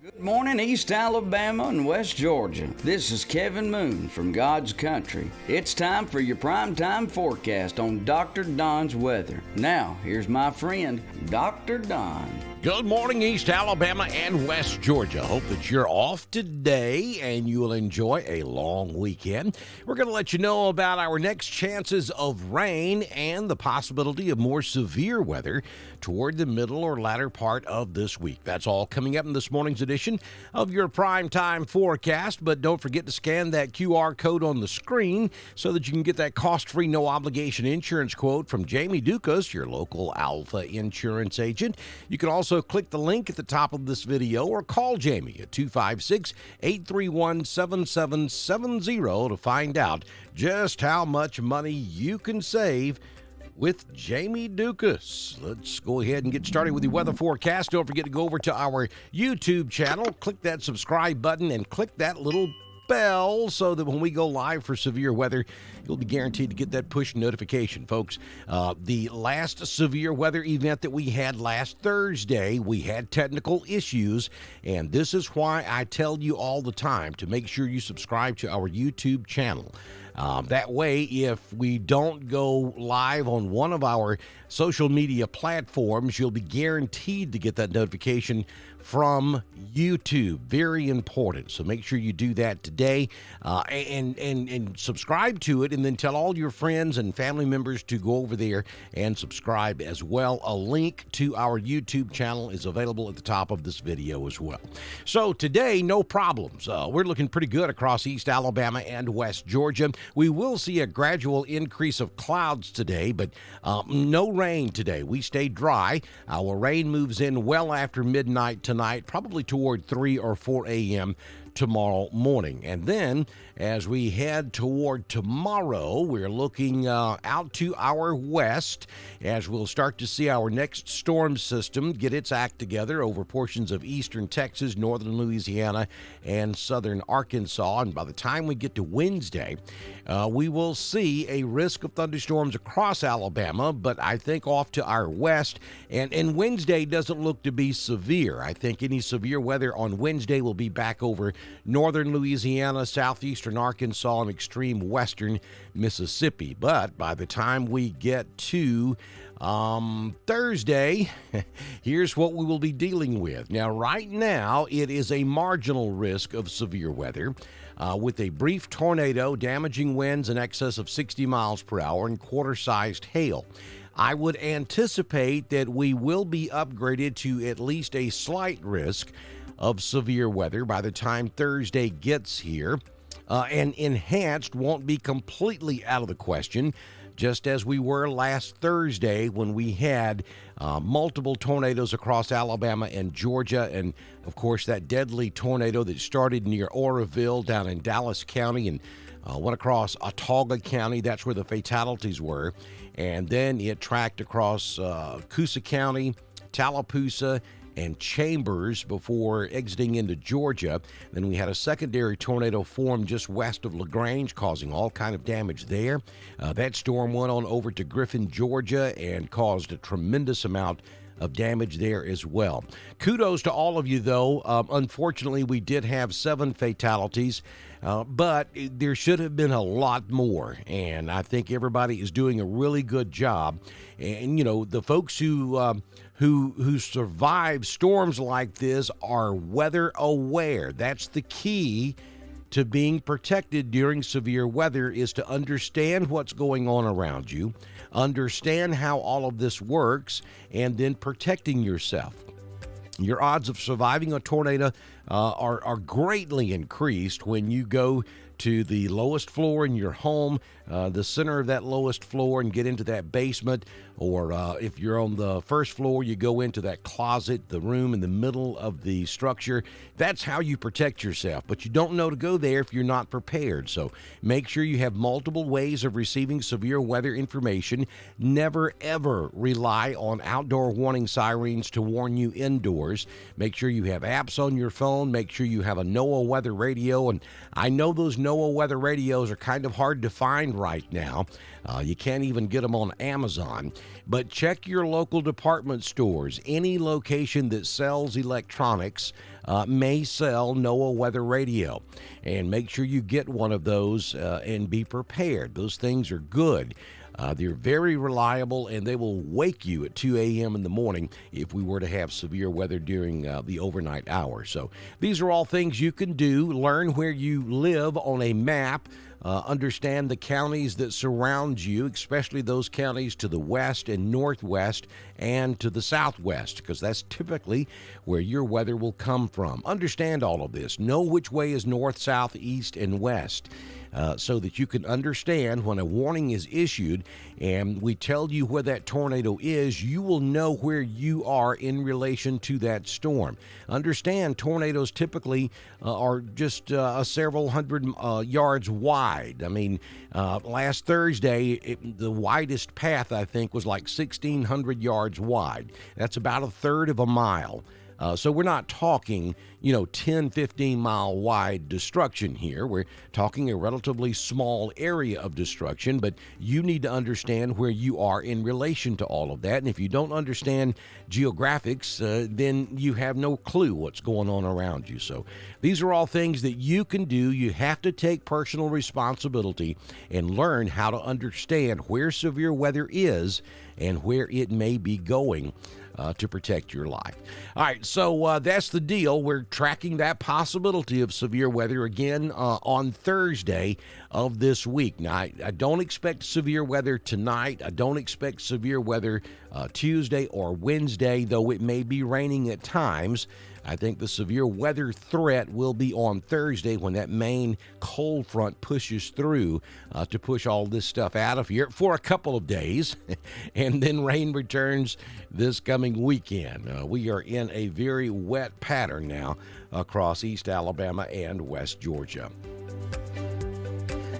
Good morning, East Alabama and West Georgia. This is Kevin Moon from God's Country. It's time for your primetime forecast on Dr. Don's weather. Now, here's my friend, Dr. Don. Good morning, East Alabama and West Georgia. Hope that you're off today and you will enjoy a long weekend. We're going to let you know about our next chances of rain and the possibility of more severe weather toward the middle or latter part of this week. That's all coming up in this morning's edition of your primetime forecast. But don't forget to scan that QR code on the screen so that you can get that cost-free, no-obligation insurance quote from Jamie Dukas, your local Alpha insurance agent. You can also click the link at the top of this video or call Jamie at 256-831-7770 to find out just how much money you can save with Jamie Dukas. Let's go ahead and get started with the weather forecast. Don't forget to go over to our YouTube channel, click that subscribe button, and click that little bell so that when we go live for severe weather, you'll be guaranteed to get that push notification, folks. The last severe weather event that we had last Thursday, we had technical issues, and this is why I tell you all the time to make sure you subscribe to our YouTube channel. That way, if we don't go live on one of our social media platforms, you'll be guaranteed to get that notification from YouTube. Very important. So make sure you do that today and subscribe to it, and then tell all your friends and family members to go over there and subscribe as well. A link to our YouTube channel is available at the top of this video as well. So today, no problems. We're looking pretty good across East Alabama and West Georgia. We will see a gradual increase of clouds today, but no rain today. We stay dry. Our rain moves in well after midnight tonight, probably toward 3 or 4 a.m. tomorrow morning. And then as we head toward tomorrow, we're looking out to our west as we'll start to see our next storm system get its act together over portions of eastern Texas, northern Louisiana, and southern Arkansas. And by the time we get to Wednesday, we will see a risk of thunderstorms across Alabama, but I think off to our west. And Wednesday doesn't look to be severe. I think any severe weather on Wednesday will be back over northern Louisiana, southeastern Arkansas, and extreme western Mississippi. But by the time we get to Thursday, here's what we will be dealing with. Now, right now, it is a marginal risk of severe weather with a brief tornado, damaging winds in excess of 60 miles per hour, and quarter-sized hail. I would anticipate that we will be upgraded to at least a slight risk of severe weather by the time Thursday gets here, and enhanced won't be completely out of the question, just as we were last Thursday when we had multiple tornadoes across Alabama and Georgia, and of course that deadly tornado that started near Oroville down in Dallas County and went across Autauga County. That's where the fatalities were, and then it tracked across Coosa County, Tallapoosa, and Chambers before exiting into Georgia. Then we had a secondary tornado form just west of LaGrange, causing all kind of damage there. That storm went on over to Griffin, Georgia, and caused a tremendous amount of damage there as well. Kudos to all of you, though. Unfortunately, we did have 7 fatalities, but there should have been a lot more, and I think everybody is doing a really good job. And, you know, the folks who survive storms like this are weather aware. That's the key to being protected during severe weather, is to understand what's going on around you, understand how all of this works, and then protecting yourself. Your odds of surviving a tornado are greatly increased when you go to the lowest floor in your home, the center of that lowest floor, and get into that basement. Or if you're on the first floor, you go into that closet, the room in the middle of the structure. That's how you protect yourself. But you don't know to go there if you're not prepared. So make sure you have multiple ways of receiving severe weather information. Never, ever rely on outdoor warning sirens to warn you indoors. Make sure you have apps on your phone. Make sure you have a NOAA weather radio. And I know those NOAA NOAA weather radios are kind of hard to find right now. You can't even get them on Amazon. But check your local department stores. Any location that sells electronics may sell NOAA weather radio. And make sure you get one of those and be prepared. Those things are good. They're very reliable, and they will wake you at 2 a.m. in the morning if we were to have severe weather during the overnight hours. So these are all things you can do. Learn where you live on a map. Understand the counties that surround you, especially those counties to the west and northwest and to the southwest, because that's typically where your weather will come from. Understand all of this. Know which way is north, south, east, and west. So that you can understand when a warning is issued and we tell you where that tornado is, you will know where you are in relation to that storm. Understand, tornadoes typically are just several hundred yards wide. I mean, last Thursday, the widest path, I think, was like 1,600 yards wide. That's about a third of a mile. So we're not talking, 10, 15 mile wide destruction here. We're talking a relatively small area of destruction, but you need to understand where you are in relation to all of that. And if you don't understand geographics, then you have no clue what's going on around you. So these are all things that you can do. You have to take personal responsibility and learn how to understand where severe weather is and where it may be going. To protect your life. All right, so that's the deal. We're tracking that possibility of severe weather again on Thursday of this week. Now, I don't expect severe weather tonight. I don't expect severe weather Tuesday or Wednesday, though it may be raining at times. I think the severe weather threat will be on Thursday when that main cold front pushes through to push all this stuff out of here for a couple of days, and then rain returns this coming weekend. We are in a very wet pattern now across East Alabama and West Georgia.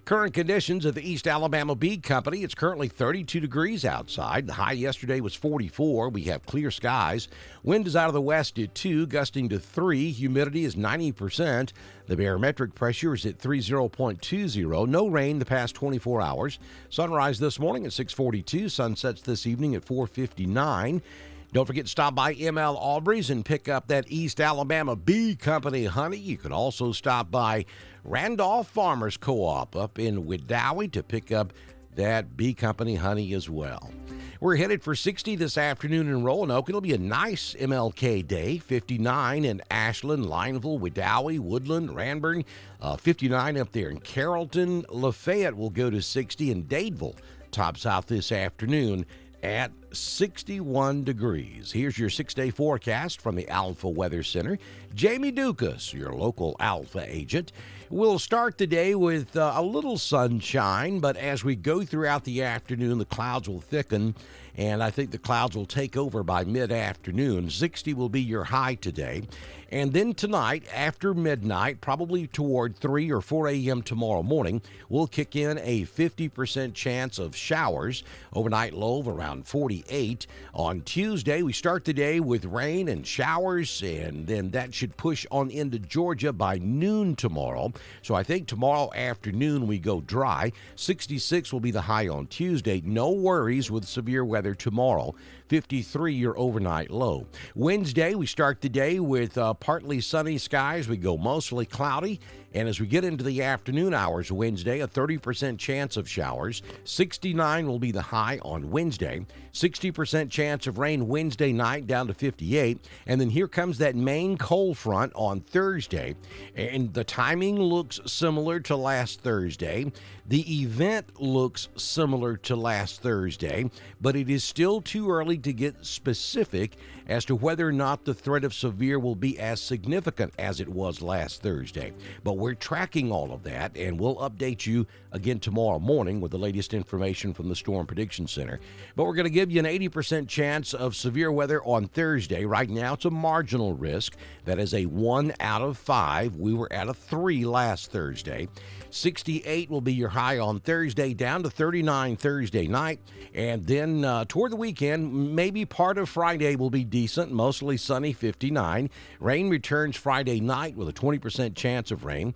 Current conditions at the East Alabama Bead Company. It's currently 32 degrees outside. The high yesterday was 44. We have clear skies. Wind is out of the west at 2, gusting to 3. Humidity is 90%. The barometric pressure is at 30.20. No rain the past 24 hours. Sunrise this morning at 6:42. Sunsets this evening at 4:59. Don't forget to stop by ML Aubrey's and pick up that East Alabama Bee Company honey. You can also stop by Randolph Farmers Co-op up in Wedowee to pick up that Bee Company honey as well. We're headed for 60 this afternoon in Roanoke. It'll be a nice MLK day. 59 in Ashland, Lineville, Wedowee, Woodland, Ranburn. 59 up there in Carrollton. Lafayette will go to 60, and Dadeville tops out this afternoon at 61 degrees. Here's your 6-day forecast from the Alpha Weather Center. Jamie Dukas, your local Alpha agent. We'll start the day with a little sunshine, but as we go throughout the afternoon, the clouds will thicken, and I think the clouds will take over by mid-afternoon. 60 will be your high today. And then tonight, after midnight, probably toward 3 or 4 a.m. tomorrow morning, we'll kick in a 50% chance of showers. Overnight low of around 48. On Tuesday, we start the day with rain and showers, and then that should push on into Georgia by noon tomorrow. So I think tomorrow afternoon we go dry. 66 will be the high on Tuesday. No worries with severe weather tomorrow. 53 your overnight low. Wednesday, we start the day with partly sunny skies. We go mostly cloudy. And as we get into the afternoon hours Wednesday, a 30% chance of showers. 69 will be the high on Wednesday. 60% chance of rain Wednesday night down to 58. And then here comes that main cold front on Thursday. And the timing looks similar to last Thursday. The event looks similar to last Thursday, but it is still too early to get specific as to whether or not the threat of severe will be as significant as it was last Thursday. But we're tracking all of that, and we'll update you again tomorrow morning with the latest information from the Storm Prediction Center. But we're going to give you an 80% chance of severe weather on Thursday. Right now, it's a marginal risk. That is a 1 out of 5. We were at a 3 last Thursday. 68 will be your high on Thursday, down to 39 Thursday night. And then toward the weekend, maybe part of Friday will be decent, mostly sunny, 59. Rain returns Friday night with a 20% chance of rain.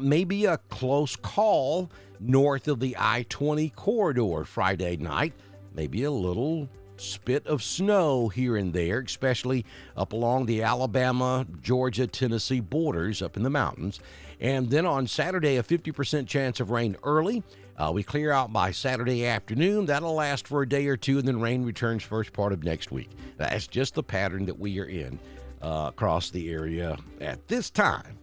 Maybe a close call north of the I-20 corridor Friday night. Maybe a little spit of snow here and there, especially up along the Alabama, Georgia, Tennessee borders up in the mountains. And then on Saturday, a 50% chance of rain early. We clear out by Saturday afternoon. That'll last for a day or two, and then rain returns first part of next week. That's just the pattern that we are in across the area at this time.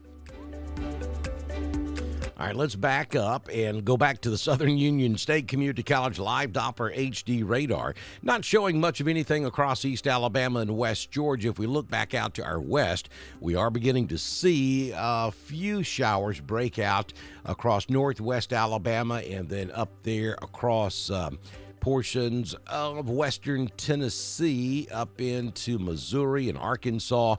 All right, let's back up and go back to the Southern Union State Community College Live Doppler HD radar. Not showing much of anything across East Alabama and West Georgia. If we look back out to our west, we are beginning to see a few showers break out across northwest Alabama and then up there across portions of western Tennessee up into Missouri and Arkansas.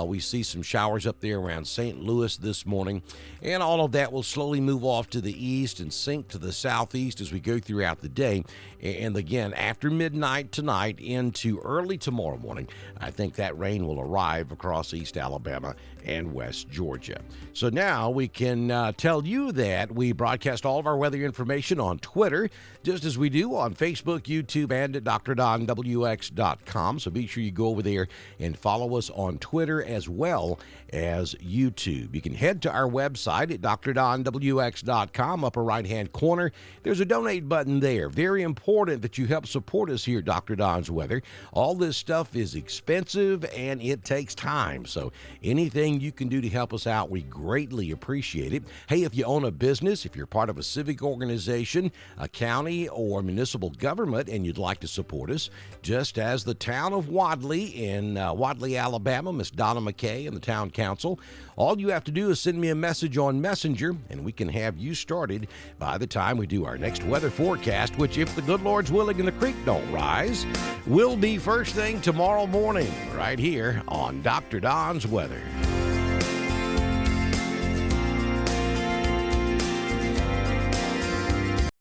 We see some showers up there around St. Louis this morning, and all of that will slowly move off to the east and sink to the southeast as we go throughout the day. And again, after midnight tonight into early tomorrow morning, I think that rain will arrive across East Alabama and West Georgia. So now we can tell you that we broadcast all of our weather information on Twitter, just as we do on Facebook, YouTube, and at DrDonWX.com. So be sure you go over there and follow us on Twitter as well as YouTube. You can head to our website at DrDonWX.com, upper right-hand corner. There's a donate button there. Very important that you help support us here at Dr. Don's Weather. All this stuff is expensive and it takes time. So anything you can do to help us out, we greatly appreciate it. Hey, if you own a business, if you're part of a civic organization, a county or municipal government, and you'd like to support us, just as the town of Wadley in Wadley, Alabama, Miss Donna McKay and the town council, all you have to do is send me a message on Messenger, and we can have you started by the time we do our next weather forecast, which, if the good Lord's willing and the creek don't rise, will be first thing tomorrow morning right here on Dr. Don's Weather.